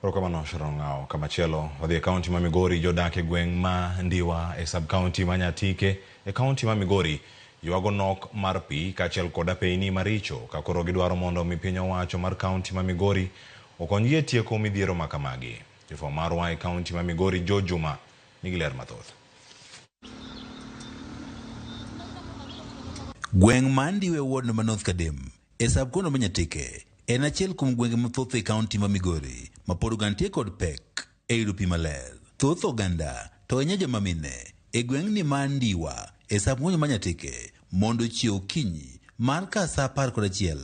Rokamano Sharongao Kamachelo wadhi kaunti ma Migori jodak e gweng' ma Ndiwa e sub county ma Nyatike e kaunti ma Migori ywago nok mar pi kaachiel koda peini maricho ka koro gidwaro mondo mi piny owacho mar kaunti ma Migori okonygi e tieko midhiero ma kamagi. Jofwamb marwa e kaunti ma Migori Joe Juma nigi ler mathoth. Gweng' ma Ndiwa e ward ma North Kadem e sub county ma Nyatike en achiel kuom gwenge mathoth e kaunti ma Migori ma pod gantie kod pek e yudo pi maler. Thoth oganda to enye joma mine e gweng'ni ma Ndiwa e sub county ma Nyatike mondo chiew kinyi mar ka sa 11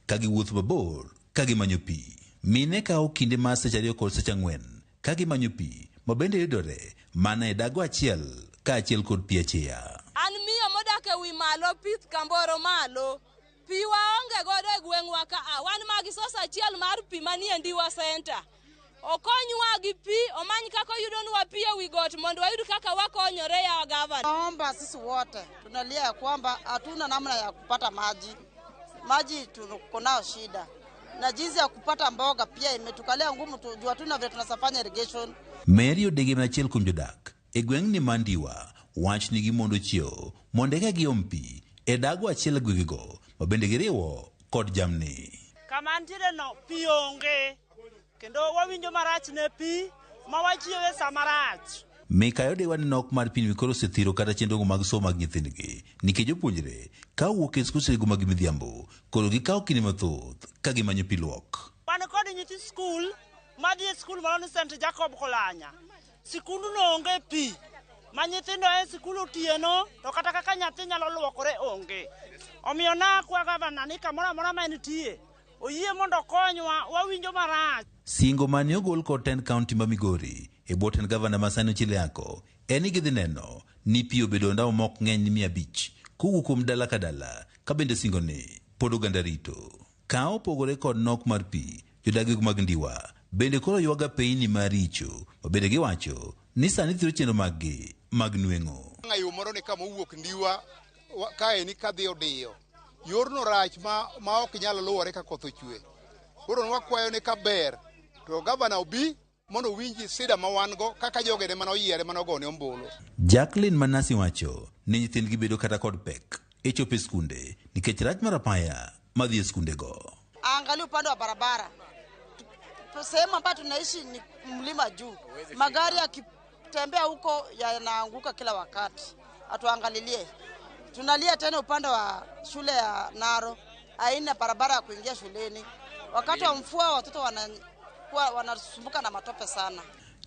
ka giwuoth mabor ka gimanyo pi. Mine kawo kinde mar seche 2 kod seche 4 ka gimanyo pi ma bende yudore mana e dago achiel ka achiel kod pi achiel. An miyo modak e wi malo pith Kamboro malo. Pi waonge godo e gweng'wa ka wan magi sosa achiel mar pi manie Ndiwa Center. Okonywa gi pi, omany kaka yudonwa pi e wi got mondo wayud kaka wakonyore ya gavana. Naomba sisi wote tunalia ya kwamba hatuna namna ya kupata maji. Maji tuko nao shida. Na jinsi ya kupata mboga pia imetukalia ngumu, tujua tuna vile tunasafanya irrigation. Mary Odege na achiel kuom jodak e gweng'ni ma Ndiwa wach nigi mondo chiew mondo ka giom pi e dago achiel gwigigo ma bende giriwo kod jamni. Kama ntiere no pi onge kendo wawinjo marach ne pi ma wachiewe samarach. Mikayo de wan nok mar piny mikoro sethiro kata chendogo mag somo mag nyithindgi nikech jopuonjre ka wuok e skul mag midhiambo koro gikawo kinde mathoth ka gimanyo pi luok. Wan kod nyithi skul madhi e skul mar St. Jacob Kolanya. Sikund no onge pi. Ma nyithindo e sikul otieno to kata kaka nyathi nyalo luokore onge. Omiyo na kwa gavana ni kamoro amora ma nitie oyie mondo konywa, wawinjo marach. Singo mane ogol kod 10 county ma Migori e bwo tend gavana Masani Chileako en ni gidhi neno ni pi obedo ndawa mok ng'eny ni 500 kowuok kuom dala ka dala ka bende singo ni pod oganda rito. Ka opogore kod nok mar pi, jodagi mag Ndiwa bende koro ywaga peini maricho ma bende giwacho ni sani thiro chenro maggi mag nweng'o. Ng'ayo moro ni kama owuok Ndiwa kae ni kadhi odiyo yorno rach ma ok nyalo luwore ka koth ochwe. Koro wakwayo ni kaber to gavana obi mondo winji sida ma wan go kaka jogene mano yiere mano gone ombolo. Jacqueline Manasi wacho ni nyithindgi bedo kata kod pek e chope skunde nikech rach mar apaya madhi e skunde go. Angalia upande wa barabara. Sehemu ambayo tunaishi ni mlima juu. Magari yakitembea huko yanaanguka kila wakati. Atuangalilie. Tunalia tena upande wa shule ya Naro, haina barabara ya kuingia shuleni. Wakati wa mvua watoto wanasumbuka na matope sana.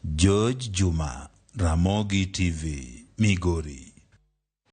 George Juma, Ramogi TV, Migori.